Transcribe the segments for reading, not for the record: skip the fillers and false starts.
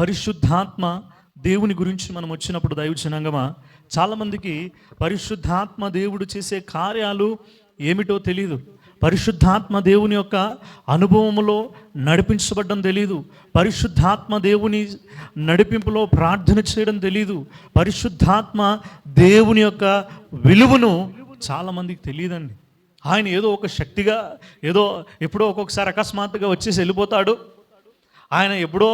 పరిశుద్ధాత్మ దేవుని గురించి మనం వచ్చినప్పుడు దైవజనాంగమా, చాలామందికి పరిశుద్ధాత్మ దేవుడు చేసే కార్యాలు ఏమిటో తెలియదు. పరిశుద్ధాత్మ దేవుని యొక్క అనుభవములో నడిపించబడడం తెలియదు. పరిశుద్ధాత్మ దేవుని నడిపింపులో ప్రార్థన చేయడం తెలియదు. పరిశుద్ధాత్మ దేవుని యొక్క విలువను చాలామందికి తెలియదండి. ఆయన ఏదో ఒక శక్తిగా ఏదో ఎప్పుడో ఒక్కొక్కసారి అకస్మాత్తుగా వచ్చేసి వెళ్ళిపోతాడు, ఆయన ఎప్పుడో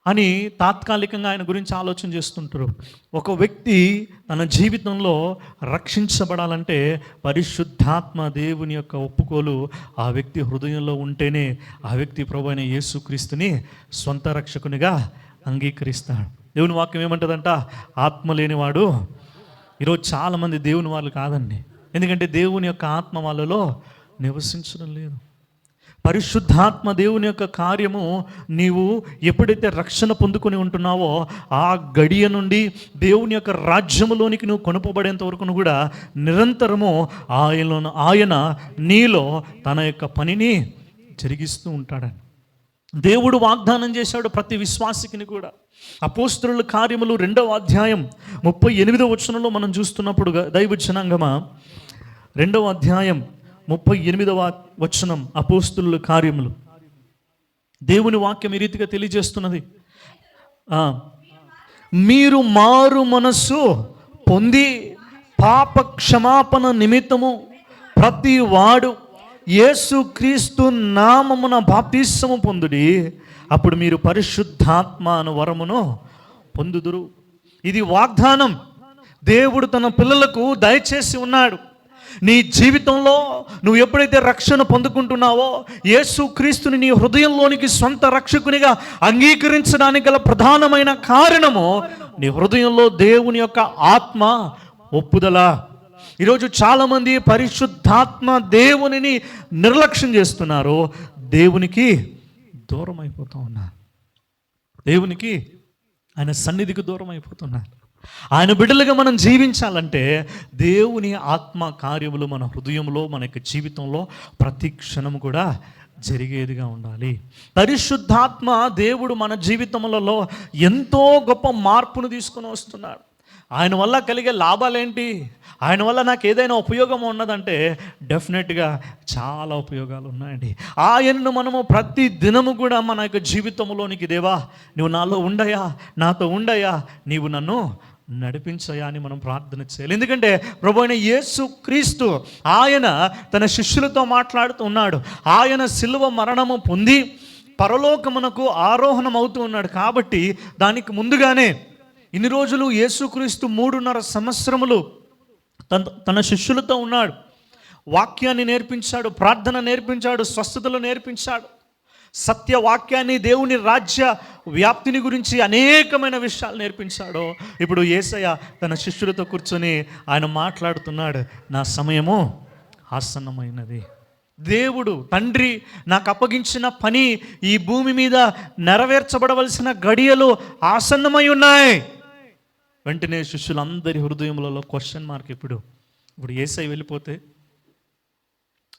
అని తాత్కాలికంగా ఆయన గురించి ఆలోచన చేస్తుంటారు. ఒక వ్యక్తి తన జీవితంలో రక్షించబడాలంటే పరిశుద్ధాత్మ దేవుని యొక్క ఒప్పుకోలు ఆ వ్యక్తి హృదయంలో ఉంటేనే ఆ వ్యక్తి ప్రభువైన యేసుక్రీస్తుని సొంత రక్షకునిగా అంగీకరిస్తాడు. దేవుని వాక్యం ఏమంటుందంట, ఆత్మ లేనివాడు. ఈరోజు చాలామంది దేవుని వాళ్ళు కాదండి, ఎందుకంటే దేవుని యొక్క ఆత్మ వాళ్ళలో నివసించడం లేదు. పరిశుద్ధాత్మ దేవుని యొక్క కార్యము నీవు ఎప్పుడైతే రక్షణ పొందుకొని ఉంటున్నావో ఆ గడియ నుండి దేవుని యొక్క రాజ్యములోనికి నువ్వు కొనుపబడేంత వరకు కూడా నిరంతరము ఆయన నీలో తన యొక్క పనిని జరిగిస్తూ ఉంటాడని దేవుడు వాగ్దానం చేశాడు ప్రతి విశ్వాసికిని కూడా. అపోస్తలుల కార్యములు 2వ అధ్యాయం 38వ వచనంలో మనం చూస్తున్నప్పుడు దైవజనాంగమా, 2వ అధ్యాయం 38వ వచనం, అపోస్తలుల కార్యములు, దేవుని వాక్యం ఈ రీతిగా తెలియజేస్తున్నది. మీరు మారు మనస్సు పొంది పాప క్షమాపణ నిమిత్తము ప్రతి వాడు యేసుక్రీస్తు నామమున బాప్తిస్మము పొందుడి, అప్పుడు మీరు పరిశుద్ధాత్మ అను వరమును పొందుదురు. ఇది వాగ్దానం దేవుడు తన పిల్లలకు దయచేసి ఉన్నాడు. నీ జీవితంలో నువ్వు ఎప్పుడైతే రక్షణ పొందుకుంటున్నావో, యేసుక్రీస్తుని నీ హృదయంలోనికి సొంత రక్షకునిగా అంగీకరించడానికి గల ప్రధానమైన కారణము నీ హృదయంలో దేవుని యొక్క ఆత్మ ఒప్పుదల. ఈరోజు చాలామంది పరిశుద్ధాత్మ దేవునిని నిర్లక్ష్యం చేస్తున్నారు, దేవునికి దూరం అయిపోతూ ఉన్నారు, దేవునికి ఆయన సన్నిధికి దూరం అయిపోతున్నారు. ఆయన బిడ్డలుగా మనం జీవించాలంటే దేవుని ఆత్మ కార్యములు మన హృదయంలో, మన యొక్క జీవితంలో ప్రతి క్షణం కూడా జరిగేదిగా ఉండాలి. పరిశుద్ధాత్మ దేవుడు మన జీవితములలో ఎంతో గొప్ప మార్పును తీసుకొని వస్తున్నాడు. ఆయన వల్ల కలిగే లాభాలేంటి, ఆయన వల్ల నాకు ఏదైనా ఉపయోగం ఉన్నదంటే డెఫినెట్గా చాలా ఉపయోగాలు ఉన్నాయండి. ఆయన్ను మనము ప్రతి దినము కూడా మన యొక్క జీవితంలోనికి, దేవా నువ్వు నాలో ఉండయా, నాతో ఉండయా, నీవు నన్ను నడిపించయా అని మనం ప్రార్థన చేయాలి. ఎందుకంటే ప్రభువైన యేసుక్రీస్తు ఆయన తన శిష్యులతో మాట్లాడుతూ ఉన్నాడు. ఆయన సిలువ మరణము పొంది పరలోకమునకు ఆరోహణం అవుతూ ఉన్నాడు. కాబట్టి దానికి ముందుగానే ఇన్ని రోజులు యేసుక్రీస్తు 3.5 సంవత్సరములు తన శిష్యులతో ఉన్నాడు. వాక్యాన్ని నేర్పించాడు, ప్రార్థన నేర్పించాడు, స్వస్థతలు నేర్పించాడు, సత్యవాక్యాన్ని, దేవుని రాజ్య వ్యాప్తిని గురించి అనేకమైన విషయాలు నేర్పించాడు. ఇప్పుడు యేసయ్య తన శిష్యులతో కూర్చొని ఆయన మాట్లాడుతున్నాడు, నా సమయము ఆసన్నమైనది. దేవుడు తండ్రి నాకు అప్పగించిన పని ఈ భూమి మీద నెరవేర్చబడవలసిన గడియలు ఆసన్నమై ఉన్నాయి. వెంటనే శిష్యులందరి హృదయములలో క్వశ్చన్ మార్క్. ఇప్పుడు యేసయ్య వెళ్ళిపోతే,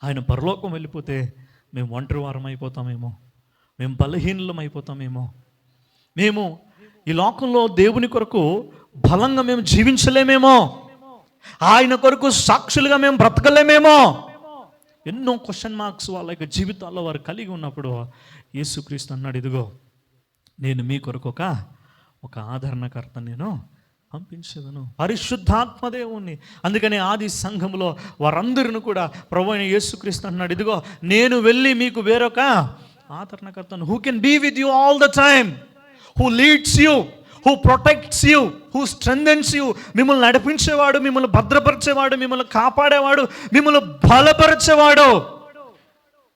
ఆయన పరలోకం వెళ్ళిపోతే మేము ఒంటరి వారం అయిపోతామేమో, మేము బలహీనులం అయిపోతామేమో, మేము ఈ లోకంలో దేవుని కొరకు బలంగా మేము జీవించలేమేమో, ఆయన కొరకు సాక్షులుగా మేము బ్రతకలేమేమో, ఎన్నో క్వశ్చన్ మార్క్స్ వాళ్ళ యొక్క జీవితాల్లో వారు కలిగి ఉన్నప్పుడు యేసుక్రీస్తు అన్నాడు, ఇదిగో నేను మీ కొరకు ఒక ఆదరణకర్త నేను పంపించదను, పరిశుద్ధాత్మ దేవుణ్ణి. అందుకని ఆది సంఘములో వారందరిని కూడా ప్రభువైన యేసుక్రీస్తు అన్నాడు, ఇదిగో నేను వెళ్ళి మీకు వేరొక ఆదరణకర్తను, who can be with you all the time, who leads you, who protects you, who strengthens you. మిమ్మల్ని నడిపించేవాడు, మిమ్మల్ని భద్రపరిచేవాడు, మిమ్మల్ని కాపాడేవాడు, మిమ్మల్ని బలపరిచేవాడు.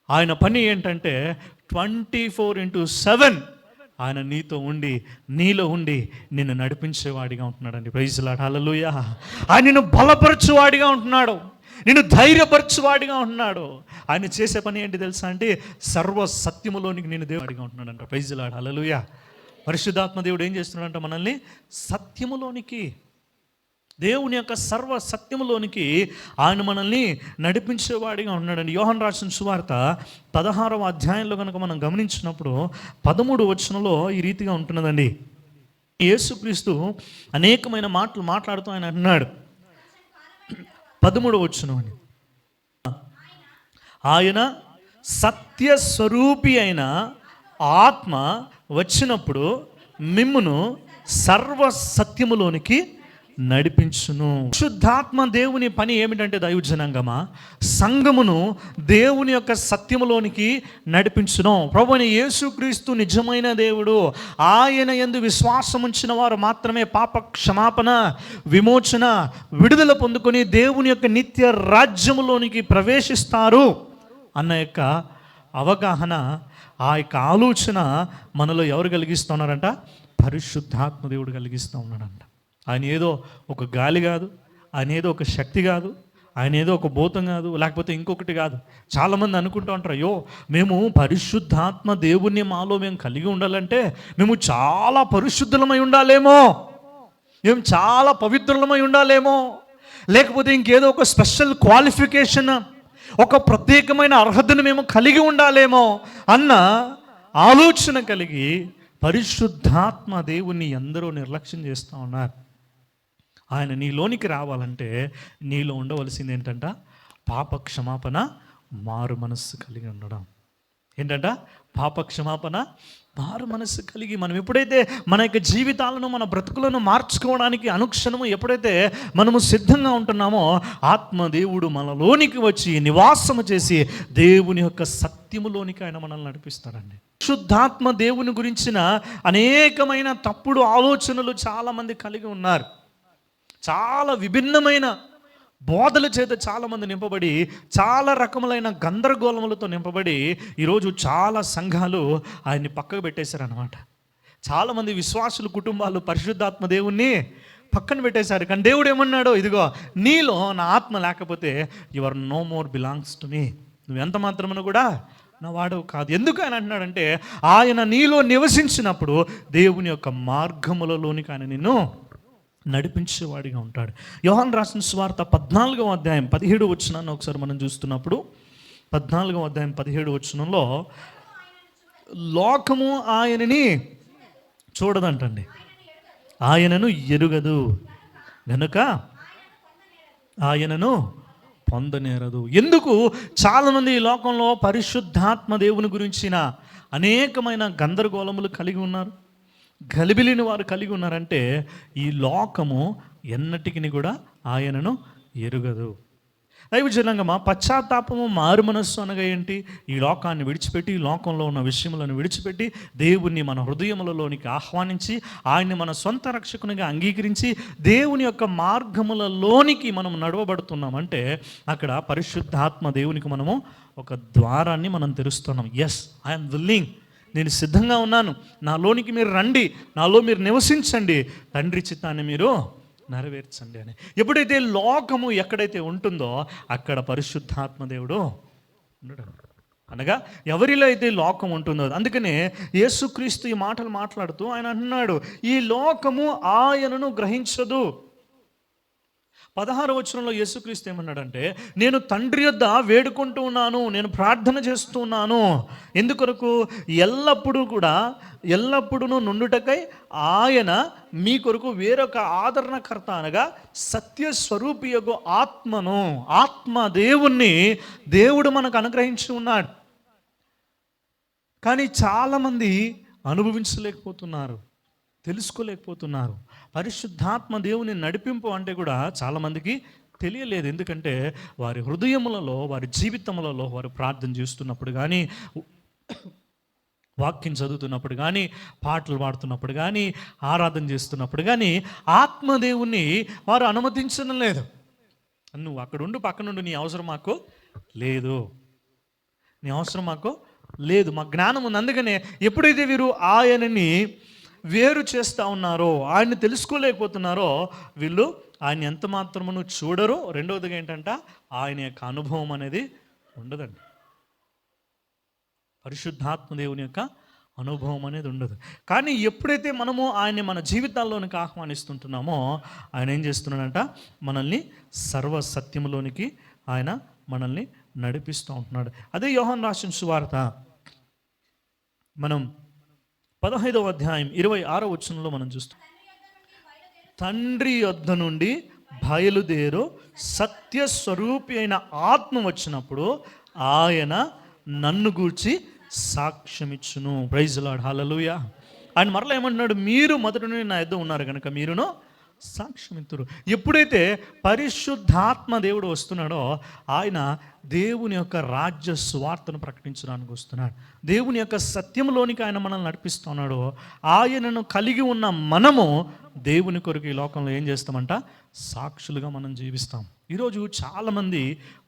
ఆయన పని ఏంటంటే 24/7 ఆయన నీతో ఉండి, నీలో ఉండి నిన్ను నడిపించేవాడిగా ఉంటున్నాడండి. ప్రైజ్ లార్డ్, హల్లెలూయా. ఆయన నిన్ను బలపరచువాడిగా ఉంటున్నాడు, నిన్ను ధైర్యపరచువాడిగా ఉంటున్నాడు. ఆయన చేసే పని ఏంటి తెలుసా అంటే సర్వ సత్యములోనికి నేను దేవుడిగా ఉంటున్నాడంట. ప్రైజ్ లార్డ్, హల్లెలూయా. పరిశుద్ధాత్మ దేవుడు ఏం చేస్తున్నాడంట, మనల్ని సత్యములోనికి. దేవుని యొక్క సర్వ సత్యములోనికి ఆయన మనల్ని నడిపించేవాడిగా ఉన్నాడండి. యోహాను రాసిన సువార్త 16వ అధ్యాయంలో కనుక మనం గమనించినప్పుడు 13 వచనంలో ఈ రీతిగా ఉంటున్నదండి. యేసుక్రీస్తు అనేకమైన మాటలు మాట్లాడుతూ ఆయన అన్నాడు. 13వ వచనం అని, ఆయన సత్యస్వరూపి అయిన ఆత్మ వచ్చినప్పుడు మిమ్మును సర్వ సత్యములోనికి నడిపించును. శుద్ధాత్మ దేవుని పని ఏమిటంటే, దైవజనాంగమా, సంఘమును దేవుని యొక్క సత్యములోనికి నడిపించును. ప్రభువైన యేసుక్రీస్తు నిజమైన దేవుడు. ఆయన యందు విశ్వాసం ఉంచిన వారు మాత్రమే పాప క్షమాపణ, విమోచన, విడుదల పొందుకొని దేవుని యొక్క నిత్య రాజ్యములోనికి ప్రవేశిస్తారు అన్న యొక్క అవగాహన, ఆ యొక్క ఆలోచన మనలో ఎవరు కలిగిస్తున్నారంట? పరిశుద్ధాత్మ దేవుడు కలిగిస్తూ ఉన్నాడంట. ఆయన ఏదో ఒక గాలి కాదు, ఆయన ఏదో ఒక శక్తి కాదు, ఆయన ఏదో ఒక భూతం కాదు, లేకపోతే ఇంకొకటి కాదు. చాలామంది అనుకుంటూ ఉంటారు, అయ్యో మేము పరిశుద్ధాత్మ దేవుణ్ణి మాలో మేము కలిగి ఉండాలంటే మేము చాలా పరిశుద్ధులమై ఉండాలేమో, మేము చాలా పవిత్రులమై ఉండాలేమో, లేకపోతే ఇంకేదో ఒక స్పెషల్ క్వాలిఫికేషన్, ఒక ప్రత్యేకమైన అర్హతను మేము కలిగి ఉండాలేమో అన్న ఆలోచన కలిగి పరిశుద్ధాత్మ దేవుణ్ణి ఎందరో నిర్లక్ష్యం చేస్తూ ఉన్నారు. ఆయన నీలోనికి రావాలంటే నీలో ఉండవలసింది ఏంటంట? పాప క్షమాపణ, మారు మనస్సు కలిగి ఉండడం. ఏంటంట? పాప క్షమాపణ, మారు మనస్సు కలిగి మనం ఎప్పుడైతే మన యొక్క జీవితాలను, మన బ్రతుకులను మార్చుకోవడానికి అనుక్షణము ఎప్పుడైతే మనము సిద్ధంగా ఉంటున్నామో, ఆత్మదేవుడు మనలోనికి వచ్చి నివాసము చేసి దేవుని యొక్క సత్యములోనికి ఆయన మనల్ని నడిపిస్తాడండి. శుద్ధాత్మ దేవుని గురించిన అనేకమైన తప్పుడు ఆలోచనలు చాలామంది కలిగి ఉన్నారు. చాలా విభిన్నమైన బోధల చేత చాలామంది నింపబడి, చాలా రకములైన గందరగోళములతో నింపబడి ఈరోజు చాలా సంఘాలు ఆయన్ని పక్కకు పెట్టేశారనమాట. చాలామంది విశ్వాసుల కుటుంబాలు పరిశుద్ధాత్మ దేవుణ్ణి పక్కన పెట్టేశారు. కానీ దేవుడు ఏమన్నాడో, ఇదిగో నీలో నా ఆత్మ లేకపోతే you are no more belongs to me, నువ్వు ఎంత మాత్రమును కూడా నా వాడవు కాదు. ఎందుకు ఆయన అంటున్నాడంటే, ఆయన నీలో నివసించినప్పుడు దేవుని యొక్క మార్గములలోనికి ఆయన నిన్ను నడిపించేవాడిగా ఉంటాడు. యోహాను రాసిన సువార్త 14వ అధ్యాయం 17 వచనాన్ని ఒకసారి మనం చూస్తున్నప్పుడు, 14వ అధ్యాయం 17 వచనంలో, లోకము ఆయనని చూడదంటండి, ఆయనను ఎరుగదు గనుక ఆయనను పొందనేరదు. ఎందుకు చాలామంది ఈ లోకంలో పరిశుద్ధాత్మ దేవుని గురించిన అనేకమైన గందరగోళములు కలిగి ఉన్నారు, గలిబిలిని వారు కలిగి ఉన్నారంటే, ఈ లోకము ఎన్నటికి కూడా ఆయనను ఎరుగదు. దైవజనంగా పశ్చాత్తాపము, మారు మనస్సు అనగా ఏంటి? ఈ లోకాన్ని విడిచిపెట్టి, ఈ లోకంలో ఉన్న విషయములను విడిచిపెట్టి దేవుణ్ణి మన హృదయములలోనికి ఆహ్వానించి, ఆయన్ని మన సొంత రక్షకునిగా అంగీకరించి దేవుని యొక్క మార్గములలోనికి మనం నడవబడుతున్నామంటే అక్కడ పరిశుద్ధాత్మ దేవునికి మనము ఒక ద్వారాన్ని మనం తెరుస్తున్నాం. ఎస్, ఐఎమ్ విల్లింగ్, నేను సిద్ధంగా ఉన్నాను, నాలోనికి మీరు రండి, నాలో మీరు నివసించండి, తండ్రి చిత్తాన్ని మీరు నెరవేర్చండి అని. ఎప్పుడైతే లోకము ఎక్కడైతే ఉంటుందో అక్కడ పరిశుద్ధాత్మ దేవుడు ఉండడు. అనగా ఎవరిలో అయితే లోకం ఉంటుందో, అందుకనే యేసుక్రీస్తు ఈ మాటలు మాట్లాడుతూ ఆయన అంటున్నాడు, ఈ లోకము ఆయనను గ్రహించదు. 16వ వచనంలో యేసుక్రీస్తు ఏమన్నాడంటే, నేను తండ్రి యొద్ద వేడుకుంటూ ఉన్నాను, నేను ప్రార్థన చేస్తూ ఉన్నాను, ఎందుకొరకు? ఎల్లప్పుడూ నుండుటకై ఆయన మీ కొరకు వేరొక ఆదరణకర్త అనగా సత్యస్వరూపియగు ఆత్మను, ఆత్మ దేవుణ్ణి దేవుడు మనకు అనుగ్రహించి ఉన్నాడు. కానీ చాలామంది అనుభవించలేకపోతున్నారు, తెలుసుకోలేకపోతున్నారు. పరిశుద్ధాత్మ దేవుని నడిపింపు అంటే కూడా చాలామందికి తెలియలేదు. ఎందుకంటే వారి హృదయములలో, వారి జీవితములలో వారు ప్రార్థన చేస్తున్నప్పుడు కానీ, వాక్యం చదువుతున్నప్పుడు కానీ, పాటలు పాడుతున్నప్పుడు కానీ, ఆరాధన చేస్తున్నప్పుడు కానీ ఆత్మదేవుణ్ణి వారు అనుమతించడం లేదు. నువ్వు అక్కడుండు, పక్కనుండు, నీ అవసరం మాకు లేదు, నీ అవసరం మాకు లేదు, మా జ్ఞానం ఉంది. అందుకనే ఎప్పుడైతే వీరు ఆయనని వేరు చేస్తూ ఉన్నారో, ఆయన్ని తెలుసుకోలేకపోతున్నారో, వీళ్ళు ఆయన ఎంత మాత్రమును చూడరు. రెండవదిగా ఏంటంటే ఆయన యొక్క అనుభవం అనేది ఉండదండి. పరిశుద్ధాత్మ దేవుని యొక్క అనుభవం అనేది ఉండదు. కానీ ఎప్పుడైతే మనము ఆయన్ని మన జీవితాల్లోనికి ఆహ్వానిస్తుంటున్నామో ఆయన ఏం చేస్తున్నాడంట, మనల్ని సర్వ సత్యములోనికి ఆయన మనల్ని నడిపిస్తూ ఉంటున్నాడు. అదే యోహాను రాసిన సువార్త మనం 15వ అధ్యాయం 26వ వచనంలో మనం చూస్తాం. తండ్రి యొద్ద నుండి బయలుదేరు సత్య స్వరూపి అయిన ఆత్మ వచ్చినప్పుడు ఆయన నన్ను గూర్చి సాక్ష్యమిచ్చును. ప్రైజ్ లార్డ్, హల్లెలూయా. ఆయన మరలా ఏమంటున్నాడు, మీరు మొదటి నుండి నా యొద్ద ఉన్నారు కనుక మీరును సాక్ష్యమిత్తురు. ఎప్పుడైతే పరిశుద్ధాత్మ దేవుడు వస్తున్నాడో ఆయన దేవుని యొక్క రాజ్య స్వార్థను ప్రకటించడానికి వస్తున్నాడు. దేవుని యొక్క సత్యంలోనికి ఆయన మనల్ని నడిపిస్తున్నాడు. ఆయనను కలిగి ఉన్న మనము దేవుని కొరకు ఈ లోకంలో ఏం చేస్తామంట, సాక్షులుగా మనం జీవిస్తాం. ఈరోజు చాలామంది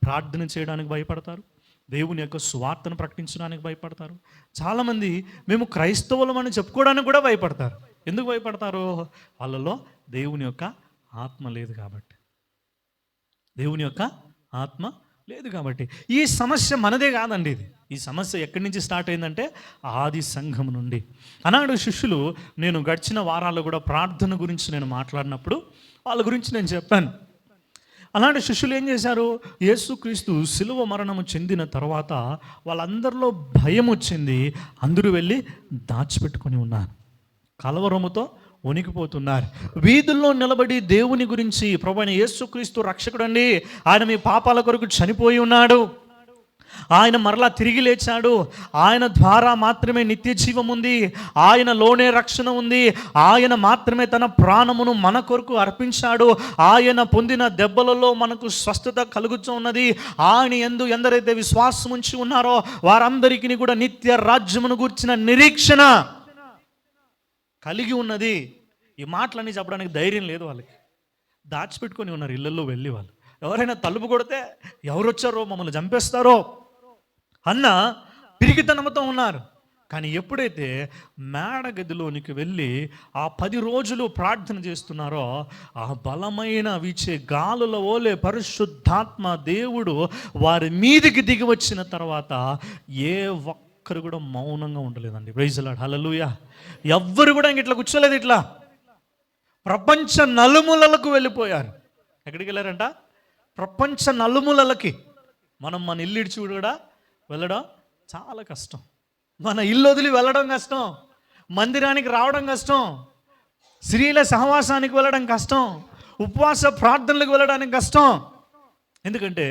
ప్రార్థన చేయడానికి భయపడతారు, దేవుని యొక్క సువార్తను ప్రకటించడానికి భయపడతారు. చాలామంది మేము క్రైస్తవులం అని చెప్పుకోవడానికి కూడా భయపడతారు. ఎందుకు భయపడతారు? వాళ్ళలో దేవుని యొక్క ఆత్మ లేదు కాబట్టి. దేవుని యొక్క ఆత్మ లేదు కాబట్టి. ఈ సమస్య మనదే కాదండి. ఈ సమస్య ఎక్కడి నుంచి స్టార్ట్ అయిందంటే ఆది సంఘం నుండి. ఆనాడు శిష్యులు, నేను గడిచిన వారాల్లో కూడా ప్రార్థన గురించి నేను మాట్లాడినప్పుడు వాళ్ళ గురించి నేను చెప్పాను. అలాంటి శిష్యులు ఏం చేశారు, యేసుక్రీస్తు శిలువ మరణము చెందిన తర్వాత వాళ్ళందరిలో భయం వచ్చింది. అందరూ వెళ్ళి దాచిపెట్టుకొని ఉన్నారు, కలవరముతో వణికిపోతున్నారు. వీధుల్లో నిలబడి దేవుని గురించి, ప్రభువైన యేసుక్రీస్తు రక్షకుడండి, ఆయన మీ పాపాల కొరకు చనిపోయి ఉన్నాడు, ఆయన మరలా తిరిగి లేచాడు, ఆయన ద్వారా మాత్రమే నిత్య జీవం ఉంది, ఆయనలోనే రక్షణ ఉంది, ఆయన మాత్రమే తన ప్రాణమును మన కొరకు అర్పించాడు, ఆయన పొందిన దెబ్బలలో మనకు స్వస్థత కలుగుతూ ఉన్నది, ఆయన యందు ఎందరైతే విశ్వాసం ఉంచి ఉన్నారో వారందరికీ కూడా నిత్య రాజ్యమును గూర్చిన నిరీక్షణ కలిగి ఉన్నది. ఈ మాటలన్నీ చెప్పడానికి ధైర్యం లేదు వాళ్ళకి. దాచిపెట్టుకొని ఉన్నారు ఇళ్ళల్లో వెళ్ళి. వాళ్ళు ఎవరైనా తలుపు కొడితే ఎవరు వచ్చారో, మమ్మల్ని చంపేస్తారో అన్న పిరికితనంతో ఉన్నారు. కానీ ఎప్పుడైతే మేడ గదిలోనికి వెళ్ళి ఆ 10 రోజులు ప్రార్థన చేస్తున్నారో ఆ బలమైన వీచే గాలుల ఓలే పరిశుద్ధాత్మ దేవుడు వారి మీదికి దిగి వచ్చిన తర్వాత ఏ ఒక్కరు కూడా మౌనంగా ఉండలేదండి. ప్రైజ్ లార్డ్, హల్లెలూయా. ఎవ్వరు కూడా ఇట్లా కూర్చోలేదు. ఇట్లా ప్రపంచ నలుమూలలకు వెళ్ళిపోయారు. ఎక్కడికి వెళ్ళారంట? ప్రపంచ నలుమూలలకి. మనం మన ఇల్లు ఇడిచి కూడా వెళ్ళడం చాలా కష్టం. మన ఇల్లు వదిలి వెళ్ళడం కష్టం, మందిరానికి రావడం కష్టం, స్త్రీల సహవాసానికి వెళ్ళడం కష్టం, ఉపవాస ప్రార్థనలకు వెళ్ళడానికి కష్టం. ఎందుకంటే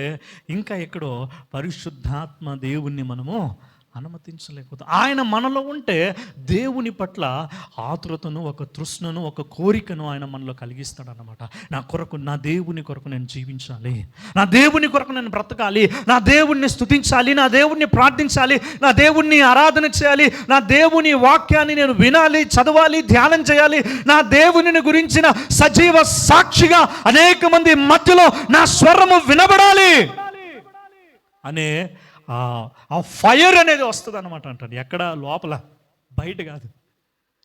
ఇంకా ఎక్కడో పరిశుద్ధాత్మ దేవుణ్ణి మనము అనుమతించలేకపోతాం. ఆయన మనలో ఉంటే దేవుని పట్ల ఆతురతను, ఒక తృష్ణను, ఒక కోరికను ఆయన మనలో కలిగిస్తాడన్నమాట. నా కొరకు, నా దేవుని కొరకు నేను జీవించాలి, నా దేవుని కొరకు నేను బ్రతకాలి, నా దేవుణ్ణి స్తుతించాలి, నా దేవుణ్ణి ప్రార్థించాలి, నా దేవుణ్ణి ఆరాధన చేయాలి, నా దేవుని వాక్యాన్ని నేను వినాలి, చదవాలి, ధ్యానం చేయాలి, నా దేవుని గురించిన సజీవ సాక్షిగా అనేక మంది మధ్యలో నా స్వరము వినబడాలి అనే ఆ ఫైర్ అనేది వస్తుంది అనమాట. అంటాడు ఎక్కడ? లోపల, బయట కాదు.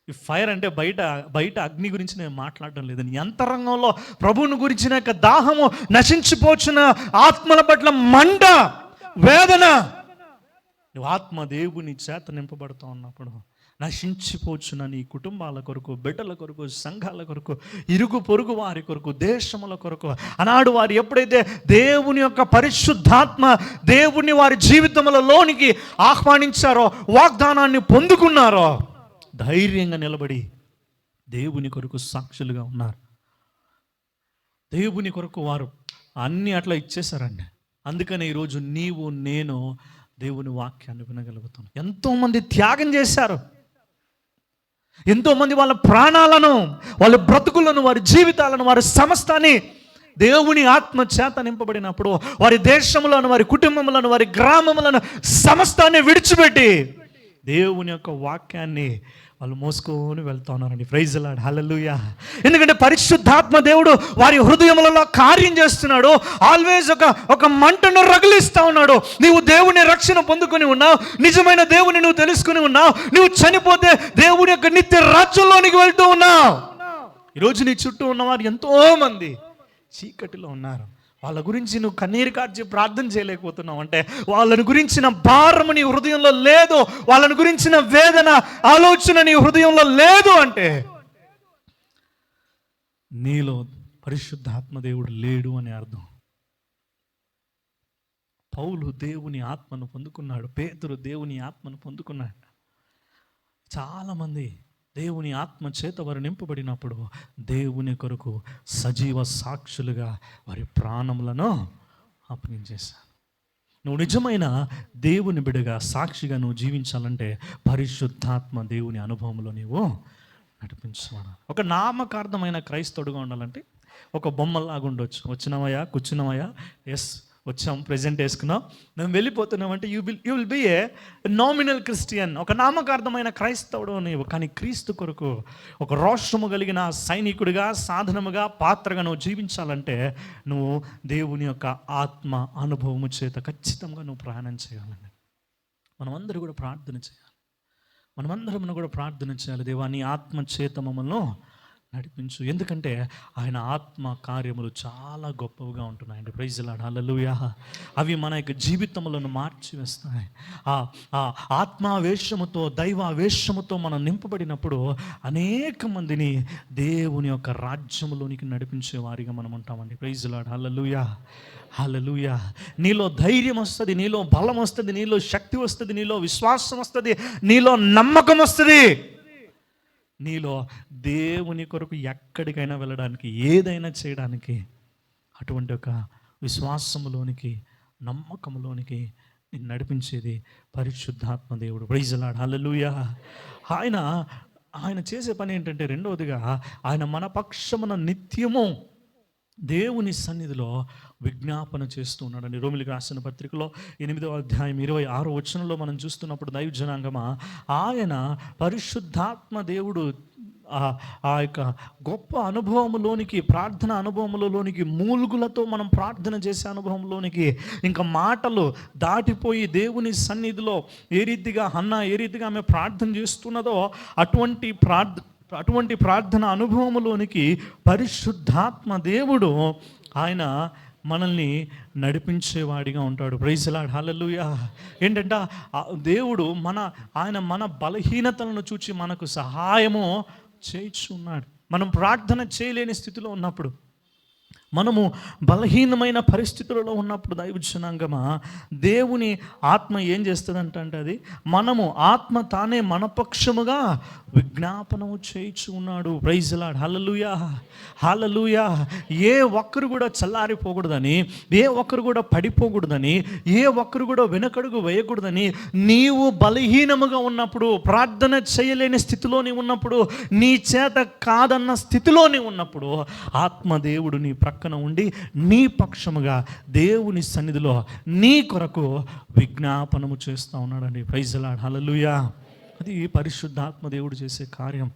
ఈ ఫైర్ అంటే బయట అగ్ని గురించి నేను మాట్లాడడం లేదని, అంతరంగంలో ప్రభువుని గురించిన యొక్క దాహము, నశించిపోచున్న ఆత్మల పట్ల మంట, వేదన. నువ్వు ఆత్మ దేవుని చేత నింపబడుతూ ఉన్నప్పుడు నశించిపోచున్న నీ కుటుంబాల కొరకు, బిడ్డల కొరకు, సంఘాల కొరకు, ఇరుగు పొరుగు వారి కొరకు, దేశముల కొరకు ఆనాడు వారు ఎప్పుడైతే దేవుని యొక్క పరిశుద్ధాత్మ దేవుని వారి జీవితములలోనికి ఆహ్వానించారో, వాగ్దానాన్ని పొందుకున్నారో, ధైర్యంగా నిలబడి దేవుని కొరకు సాక్షులుగా ఉన్నారు. దేవుని కొరకు వారు అన్నీ అట్లా ఇచ్చేశారండి. అందుకని ఈరోజు నీవు, నేను దేవుని వాక్యాన్ని వినగలుగుతాను. ఎంతోమంది త్యాగం చేశారు, ఎంతోమంది వాళ్ళ ప్రాణాలను, వాళ్ళ బ్రతుకులను, వారి జీవితాలను, వారి సమస్తాన్ని దేవుని ఆత్మ చేత నింపబడినప్పుడు వారి దేశములను, వారి కుటుంబములను, వారి గ్రామములను, సమస్తాన్ని విడిచిపెట్టి దేవుని యొక్క వాక్యాన్ని వాళ్ళు మోసుకొని వెళ్తా ఉన్నారండి. ప్రైజ్ లార్డ్, హల్లెలూయా. ఎందుకంటే పరిశుద్ధాత్మ దేవుడు వారి హృదయములలో కార్యం చేస్తున్నాడు. ఆల్వేస్ ఒక మంటను రగిలిస్తూ ఉన్నాడు. నీవు దేవుని రక్షణ పొందుకొని ఉన్నావు, నిజమైన దేవుని నువ్వు తెలుసుకుని ఉన్నావు, నువ్వు చనిపోతే దేవుని యొక్క నిత్య రాజ్యంలోనికి వెళ్తూ ఉన్నావు. ఈరోజు నీ చుట్టూ ఉన్నవారు ఎంతో మంది చీకటిలో ఉన్నారు. వాళ్ళ గురించి నువ్వు కన్నీరు కార్చి ప్రార్థన చేయలేకపోతున్నావు అంటే వాళ్ళని గురించిన భారము నీ హృదయంలో లేదు, వాళ్ళని గురించిన వేదన ఆలోచన నీ హృదయంలో లేదు అంటే నీలో పరిశుద్ధాత్మ దేవుడు లేడు అని అర్థం. పౌలు దేవుని ఆత్మను పొందుకున్నాడు, పేతురు దేవుని ఆత్మను పొందుకున్నాడు. చాలామంది దేవుని ఆత్మ చేత వారు నింపబడినప్పుడు దేవుని కొరకు సజీవ సాక్షులుగా వారి ప్రాణములను అప్పగించేశారు. నువ్వు నిజమైన దేవుని బిడ్డగా సాక్షిగా నువ్వు జీవించాలంటే పరిశుద్ధాత్మ దేవుని అనుభవంలో నీవు నడిపించమని. ఒక నామకార్థమైన క్రైస్తవుడుగా ఉండాలంటే ఒక బొమ్మలాగా ఉండొచ్చు. వచ్చినామయ్యా, కూర్చున్నామయ్యా, ఎస్ వచ్చాం, ప్రెజెంట్ వేసుకున్నాం, మేము వెళ్ళిపోతున్నామంటే you will be a nominal Christian, ఒక నామకార్థమైన క్రైస్తవుడు నీవు. కానీ క్రీస్తు కొరకు ఒక రోషము కలిగిన సైనికుడిగా, సాధనముగా, పాత్రగా నువ్వు జీవించాలంటే నువ్వు దేవుని యొక్క ఆత్మ అనుభవము చేత ఖచ్చితంగా నువ్వు ప్రయాణం చేయాలండి. మనమందరూ కూడా ప్రార్థన చేయాలి. మనమందరం కూడా ప్రార్థన చేయాలి, దేవా నీ ఆత్మ చేత మమ్మల్ని నడిపించు. ఎందుకంటే ఆయన ఆత్మ కార్యములు చాలా గొప్పవిగా ఉంటున్నాయండి. ప్రైజ్ ది లార్డ్, హల్లెలూయా. అవి మన యొక్క జీవితములను మార్చివేస్తాయి. ఆ ఆత్మావేశముతో, దైవావేశముతో మనం నింపబడినప్పుడు అనేక మందిని దేవుని యొక్క రాజ్యములోనికి నడిపించే వారిగా మనం ఉంటామండి. ప్రైజ్ ది లార్డ్, హల్లెలూయా, హల్లెలూయా. నీలో ధైర్యం వస్తుంది, నీలో బలం వస్తుంది, నీలో శక్తి వస్తుంది, నీలో విశ్వాసం వస్తుంది, నీలో నమ్మకం వస్తుంది. నీలో దేవుని కొరకు ఎక్కడికైనా వెళ్ళడానికి, ఏదైనా చేయడానికి అటువంటి ఒక విశ్వాసములోనికి, నమ్మకంలోనికి నిన్ను నడిపించేది పరిశుద్ధాత్మ దేవుడు. ప్రైజ్ ది లార్డ్, హల్లెలూయా. ఆయన చేసే పని ఏంటంటే, రెండవదిగా ఆయన మన పక్షమున నిత్యము దేవుని సన్నిధిలో విజ్ఞాపన చేస్తూ ఉన్నాడండి. రోమిలికి రాసిన పత్రికలో 8వ అధ్యాయం 26వ వచనంలో మనం చూస్తున్నప్పుడు, దైవ జనాంగమా, ఆయన పరిశుద్ధాత్మ దేవుడు ఆ యొక్క గొప్ప అనుభవంలోనికి, ప్రార్థన అనుభవంలోనికి, మూలుగులతో మనం ప్రార్థన చేసే అనుభవంలోనికి, ఇంకా మాటలు దాటిపోయి దేవుని సన్నిధిలో ఏ రీతిగా హన్నా, ఏ రీతిగా ఆమె ప్రార్థన చేస్తున్నదో అటువంటి ప్రార్థన అనుభవంలోనికి పరిశుద్ధాత్మ దేవుడు ఆయన మనల్ని నడిపించేవాడిగా ఉంటాడు. ప్రైజ్ ది లార్డ్, హల్లెలూయా. ఏంటంటే దేవుడు ఆయన మన బలహీనతలను చూచి మనకు సహాయము చేయుచున్నాడు. మనం ప్రార్థన చేయలేని స్థితిలో ఉన్నప్పుడు, మనము బలహీనమైన పరిస్థితులలో ఉన్నప్పుడు, దైవ జనాంగమా, దేవుని ఆత్మ ఏం చేస్తుందంటే అది మనము ఆత్మ తానే మన పక్షముగా విజ్ఞాపనము చేయించు ఉన్నాడు. ప్రైజ్ ది లార్డ్, హల్లెలూయా, హల్లెలూయా. ఏ ఒక్కరు కూడా చల్లారిపోకూడదని, ఏ ఒక్కరు కూడా పడిపోకూడదని, ఏ ఒక్కరు కూడా వెనకడుగు వేయకూడదని, నీవు బలహీనముగా ఉన్నప్పుడు, ప్రార్థన చేయలేని స్థితిలో నీవు ఉన్నప్పుడు, నీ చేత కాదన్న స్థితిలో నీవు ఉన్నప్పుడు, ఆత్మదేవుడు నీ ప్రక్కన ఉండి నీ పక్షముగా దేవుని సన్నిధిలో నీ కొరకు విజ్ఞాపనము చేస్తూ ఉన్నాడండి. ప్రైజ్ ది లార్డ్, హల్లెలూయా. అది పరిశుద్ధాత్మ దేవుడు చేసే కార్యం,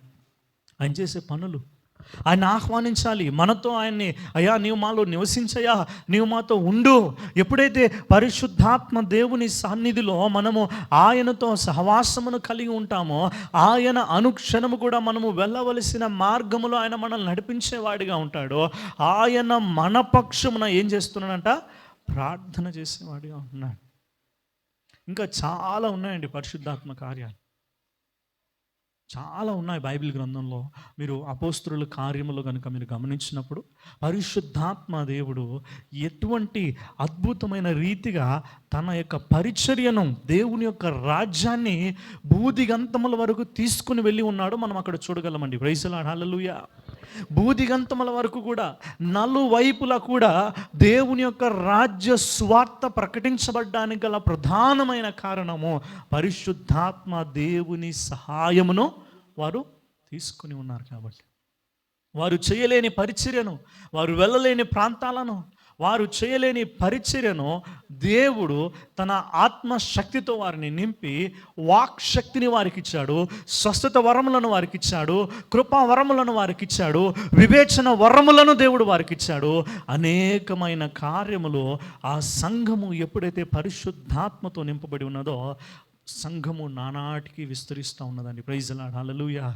ఆయన చేసే పనులు. ఆయన ఆహ్వానించాలి మనతో, ఆయన్ని, అయ్యా నీవు మాలో నివసించయ్యా, నీవు మాతో ఉండు. ఎప్పుడైతే పరిశుద్ధాత్మ దేవుని సన్నిధిలో మనము ఆయనతో సహవాసమును కలిగి ఉంటామో, ఆయన అనుక్షణము కూడా మనము వెళ్ళవలసిన మార్గములో ఆయన మనల్ని నడిపించేవాడిగా ఉంటాడో, ఆయన మన పక్షమున ఏం చేస్తున్నాడంట? ప్రార్థన చేసేవాడిగా ఉంటున్నాడు. ఇంకా చాలా ఉన్నాయండి పరిశుద్ధాత్మ కార్యాలు, చాలా ఉన్నాయి బైబిల్ గ్రంథంలో. మీరు అపోస్తలుల కార్యములు కనుక మీరు గమనించినప్పుడు, పరిశుద్ధాత్మ దేవుడు ఎటువంటి అద్భుతమైన రీతిగా తన యొక్క పరిచర్యను, దేవుని యొక్క రాజ్యాన్ని భూదిగంతముల వరకు తీసుకుని వెళ్ళి ఉన్నాడో మనం అక్కడ చూడగలమండి. ప్రైజ్ ది లార్డ్, హల్లెలూయా. భూదిగంతముల వరకు కూడా, నలువైపులా కూడా దేవుని యొక్క రాజ్య స్వార్థ ప్రకటించబడ్డానికి గల ప్రధానమైన కారణము పరిశుద్ధాత్మ దేవుని సహాయమును వారు తీసుకుని ఉన్నారు. కాబట్టి వారు చేయలేని పరిచర్యను, వారు వెళ్ళలేని ప్రాంతాలను, వారు చేయలేని పరిచర్యను దేవుడు తన ఆత్మశక్తితో వారిని నింపి వాక్ శక్తిని వారికి ఇచ్చాడు, స్వస్థత వరములను వారికి ఇచ్చాడు, కృపా వరములను వారికి ఇచ్చాడు, వివేచన వరములను దేవుడు వారికి ఇచ్చాడు. అనేకమైన కార్యములు ఆ సంఘము ఎప్పుడైతే పరిశుద్ధాత్మతో నింపబడి ఉన్నదో సంఘము నానాటికి విస్తరిస్తూ ఉన్నదండి. ప్రైజ్ ది లార్డ్, హల్లెలూయా.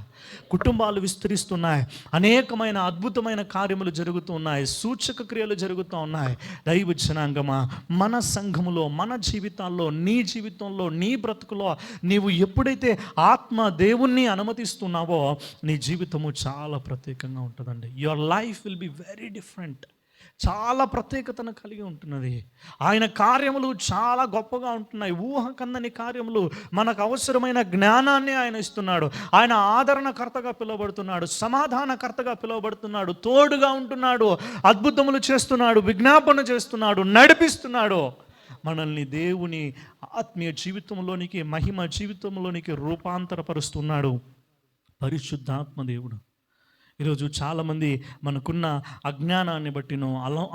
కుటుంబాలు విస్తరిస్తున్నాయి, అనేకమైన అద్భుతమైన కార్యములు జరుగుతూ ఉన్నాయి, సూచక క్రియలు జరుగుతూ ఉన్నాయి. దైవ జనాంగమా, మన సంఘములో, మన జీవితాల్లో, నీ జీవితంలో, నీ బ్రతుకులో నీవు ఎప్పుడైతే ఆత్మ దేవుణ్ణి అనుమతిస్తున్నావో నీ జీవితము చాలా ప్రత్యేకంగా ఉంటుందండి. Your life will be very different. చాలా ప్రత్యేకతను కలిగి ఉంటున్నది. ఆయన కార్యములు చాలా గొప్పగా ఉంటున్నాయి. ఊహ కందని కార్యములు. మనకు అవసరమైన జ్ఞానాన్ని ఆయన ఇస్తున్నాడు. ఆయన ఆదరణకర్తగా పిలువబడుతున్నాడు, సమాధానకర్తగా పిలువబడుతున్నాడు, తోడుగా ఉంటున్నాడు, అద్భుతములు చేస్తున్నాడు, విజ్ఞాపన చేస్తున్నాడు, నడిపిస్తున్నాడు. మనల్ని దేవుని ఆత్మీయ జీవితంలోనికి, మహిమ జీవితంలోనికి రూపాంతరపరుస్తున్నాడు పరిశుద్ధాత్మ దేవుడు. ఈరోజు చాలామంది మనకున్న అజ్ఞానాన్ని బట్టినో,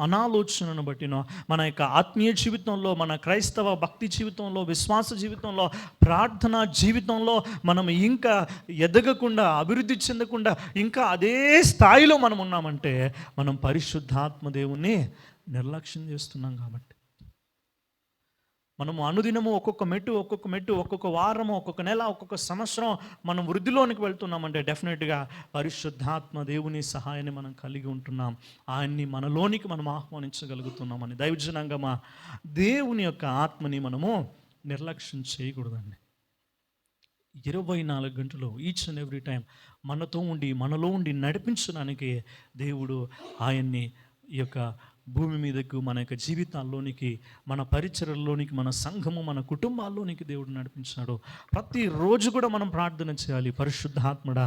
అనాలోచనను బట్టినో, మన యొక్క ఆత్మీయ జీవితంలో, మన క్రైస్తవ భక్తి జీవితంలో, విశ్వాస జీవితంలో, ప్రార్థనా జీవితంలో మనం ఇంకా ఎదగకుండా, అభివృద్ధి చెందకుండా ఇంకా అదే స్థాయిలో మనం ఉన్నామంటే మనం పరిశుద్ధాత్మ దేవుణ్ణి నిర్లక్ష్యం చేస్తున్నాం. కాబట్టి మనము అనుదినము ఒక్కొక్క మెట్టు, ఒక్కొక్క వారము, ఒక్కొక్క నెల, ఒక్కొక్క సంవత్సరం మనం వృద్ధిలోనికి వెళ్తున్నామంటే డెఫినెట్గా పరిశుద్ధాత్మ దేవుని సహాయాన్ని మనం కలిగి ఉంటున్నాం. ఆయన్ని మనలోనికి మనం ఆహ్వానించగలుగుతున్నామని. దైవజనంగా దేవుని యొక్క ఆత్మని మనము నిర్లక్ష్యం చేయకూడదండి. 24 గంటలు ఈచ్ అండ్ ఎవ్రీ టైం మనలో ఉండి నడిపించడానికి దేవుడు ఆయన్ని ఈ యొక్క భూమి మీదకు, మన యొక్క జీవితాల్లోనికి, మన పరిచర్యల్లోనికి, మన సంఘము, మన కుటుంబాల్లోనికి దేవుడు నడిపించాడు. ప్రతిరోజు కూడా మనం ప్రార్థన చేయాలి. పరిశుద్ధాత్మడా,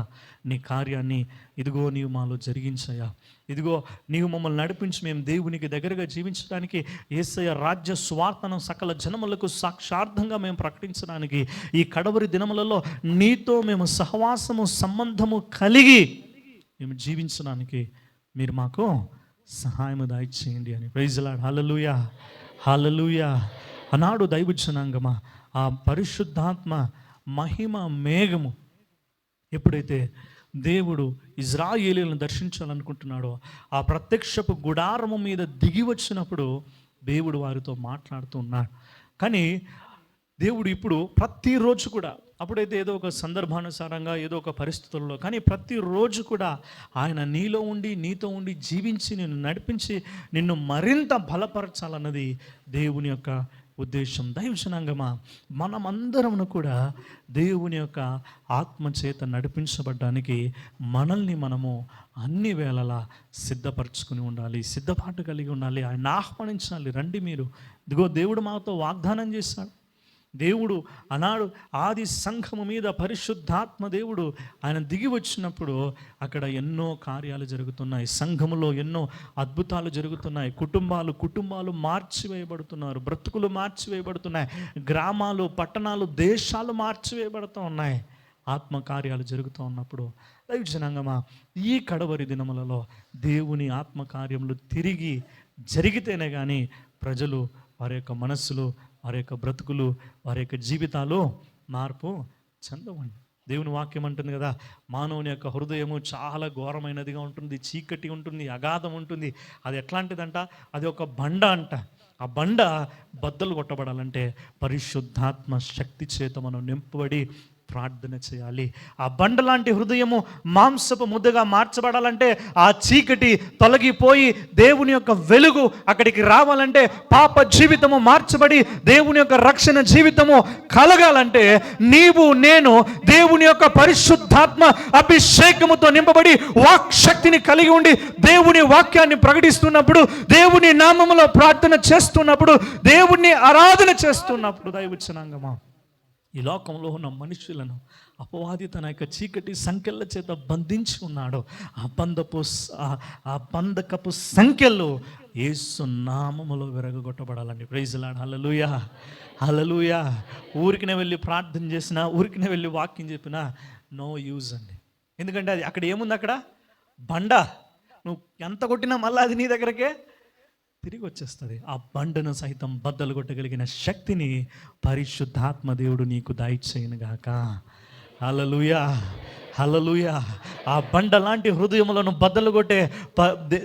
నీ కార్యాన్ని ఇదిగో నీవు మాలో జరిగించయ్యా. ఇదిగో నీవు మమ్మల్ని నడిపించి మేము దేవునికి దగ్గరగా జీవించడానికి, యేసయ్య రాజ్య స్వార్థను సకల జనములకు సాక్షార్థంగా మేము ప్రకటించడానికి, ఈ కడవరి దినములలో నీతో మేము సహవాసము, సంబంధము కలిగి మేము జీవించడానికి మీరు మాకు సహాయము దయచేయండి అని. ప్రైజ్ ది లార్డ్, హల్లెలూయా, హల్లెలూయా. ఆనాడు దైవజనాంగమా, ఆ పరిశుద్ధాత్మ మహిమ మేఘము ఎప్పుడైతే దేవుడు ఇజ్రాయేలీలను దర్శించాలనుకుంటున్నాడో, ఆ ప్రత్యక్షపు గుడారము మీద దిగి వచ్చినప్పుడు దేవుడు వారితో మాట్లాడుతూ ఉన్నాడు. కానీ దేవుడు ఇప్పుడు ప్రతిరోజు కూడా, అప్పుడైతే ఏదో ఒక సందర్భానుసారంగా, ఏదో ఒక పరిస్థితుల్లో, కానీ ప్రతిరోజు కూడా ఆయన నీలో ఉండి, నీతో ఉండి జీవించి, నిన్ను నడిపించి, నిన్ను మరింత బలపరచాలన్నది దేవుని యొక్క ఉద్దేశం. దైవజనాంగమా, మనమందరమును కూడా దేవుని యొక్క ఆత్మ చేత నడిపించబడ్డానికి మనల్ని మనము అన్ని వేళలా సిద్ధపరచుకుని ఉండాలి, సిద్ధపాటు కలిగి ఉండాలి. ఆయన ఆహ్వానించాలి, రండి మీరు. ఇదిగో దేవుడు మాతో వాగ్దానం చేశాడు. దేవుడు ఆనాడు ఆది సంఘము మీద పరిశుద్ధాత్మ దేవుడు ఆయన దిగి వచ్చినప్పుడు అక్కడ ఎన్నో కార్యాలు జరుగుతున్నాయి, సంఘములో ఎన్నో అద్భుతాలు జరుగుతున్నాయి, కుటుంబాలు మార్చివేయబడుతున్నారు, బ్రతుకులు మార్చివేయబడుతున్నాయి, గ్రామాలు, పట్టణాలు, దేశాలు మార్చివేయబడుతూ ఉన్నాయి. ఆత్మకార్యాలు జరుగుతూ ఉన్నప్పుడు దైవజనాంగమా, ఈ కడవరి దినములలో దేవుని ఆత్మకార్యములు తిరిగి జరిగితేనే కానీ ప్రజలు, వారి యొక్క మనస్సులు, వారి యొక్క బ్రతుకులు, వారి యొక్క జీవితాలు మార్పు చెందవండి. దేవుని వాక్యం అంటుంది కదా, మానవుని యొక్క హృదయము చాలా ఘోరమైనదిగా ఉంటుంది, చీకటి ఉంటుంది, అగాధం ఉంటుంది. అది ఎట్లాంటిదంట? అది ఒక బండ అంట. ఆ బండ బద్దలు కొట్టబడాలంటే పరిశుద్ధాత్మ శక్తి చేత మనం నింపబడి ప్రార్థన చేయాలి. ఆ బండ లాంటి హృదయము మాంసపు ముద్దగా మార్చబడాలంటే, ఆ చీకటి తొలగిపోయి దేవుని యొక్క వెలుగు అక్కడికి రావాలంటే, పాప జీవితము మార్చబడి దేవుని యొక్క రక్షణ జీవితము కలగాలంటే, నీవు నేను దేవుని యొక్క పరిశుద్ధాత్మ అభిషేకముతో నింపబడి వాక్ శక్తిని కలిగి ఉండి దేవుని వాక్యాన్ని ప్రకటిస్తున్నప్పుడు, దేవుని నామములో ప్రార్థన చేస్తున్నప్పుడు, దేవుణ్ణి ఆరాధన చేస్తున్నప్పుడు, దైవజనాంగమా, ఈ లోకంలో ఉన్న మనుషులను అపవాది తన యొక్క చీకటి సంఖ్యల చేత బంధించి ఉన్నాడు. ఆ బంధకపు సంఖ్యలు యేసు నామములో విరగొట్టబడాలండి. ప్రైజ్ ది లార్డ్, హల్లెలూయా, హల్లెలూయా. ఊరికినే వెళ్ళి ప్రార్థన చేసినా, ఊరికినే వెళ్ళి వాక్యం చెప్పినా నో యూజ్ అండి. ఎందుకంటే అది అక్కడ ఏముంది? అక్కడ బండ. నువ్వు ఎంత కొట్టినా మళ్ళీ అది నీ దగ్గరకే తిరిగి వచ్చేస్తుంది. ఆ బండను సైతం బద్దలు కొట్టగలిగిన శక్తిని పరిశుద్ధాత్మ దేవుడు నీకు దయచేయునుగాక. హల్లెలూయా, హల్లెలూయా. ఆ బండ లాంటి హృదయములను బద్దలు కొట్టే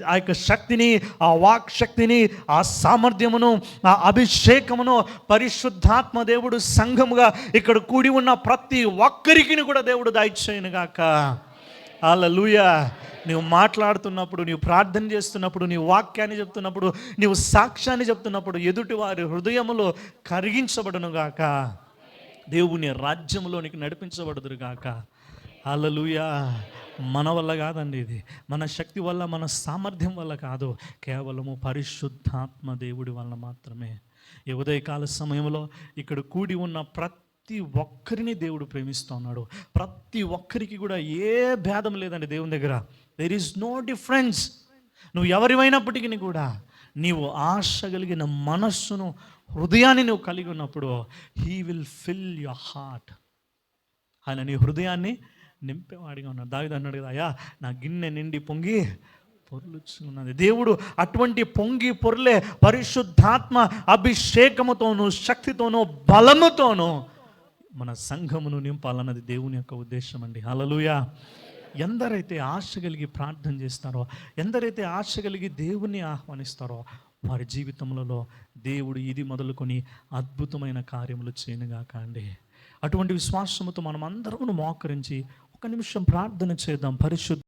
ఆ యొక్క శక్తిని, ఆ వాక్ శక్తిని, ఆ సామర్థ్యమును, ఆ అభిషేకమును పరిశుద్ధాత్మ దేవుడు సంఘముగా ఇక్కడ కూడి ఉన్న ప్రతి ఒక్కరికి కూడా దేవుడు దయచేయును గాక. హల్లెలూయా. నీవు మాట్లాడుతున్నప్పుడు, నీవు ప్రార్థన చేస్తున్నప్పుడు, నీవు వాక్యాన్ని చెప్తున్నప్పుడు, నీవు సాక్ష్యాన్ని చెప్తున్నప్పుడు ఎదుటి వారి హృదయములో కరిగించబడును గాక. దేవుని రాజ్యంలోనికి నడిపించబడుదురు గాక. హల్లెలూయా. మన వల్ల కాదండి ఇది, మన శక్తి వల్ల, మన సామర్థ్యం వల్ల కాదు, కేవలము పరిశుద్ధాత్మ దేవుడి వల్ల మాత్రమే. ఈ ఉదయకాల సమయంలో ఇక్కడ కూడి ఉన్న ప్రతి ఒక్కరిని దేవుడు ప్రేమిస్తూ ఉన్నాడు. ప్రతి ఒక్కరికి కూడా ఏ భేదం లేదండి దేవుని దగ్గర. There is no difference. నువ్వు ఎవరివైనప్పటికీ కూడా నీవు ఆశ కలిగిన మనస్సును, హృదయాన్ని నువ్వు కలిగి ఉన్నప్పుడు he will fill your heart. ఆయన నీ హృదయాన్ని నింపేవాడిగా ఉన్నాడు. దావీదు అన్నాడు కదా, అయ్యా నా గిన్నె నిండి పొంగి పొర్లుచున్నది. దేవుడు అటువంటి పొంగి పొర్లే పరిశుద్ధాత్మ అభిషేకముతోనూ, శక్తితోనూ, బలముతోనూ మన సంఘమును నింపాలన్నది దేవుని యొక్క ఉద్దేశం అండి. హల్లెలూయా. ఎందరైతే ఆశ కలిగి ప్రార్థన చేస్తారో, ఎందరైతే ఆశ కలిగి దేవుని ఆహ్వానిస్తారో, వారి జీవితములలో దేవుడు ఇది మొదలుకొని అద్భుతమైన కార్యములు చేయనుగాక అండి. అటువంటి విశ్వాసముతో మనం అందరము మోకరించి ఒక నిమిషం ప్రార్థన చేద్దాం. పరిశుద్ధ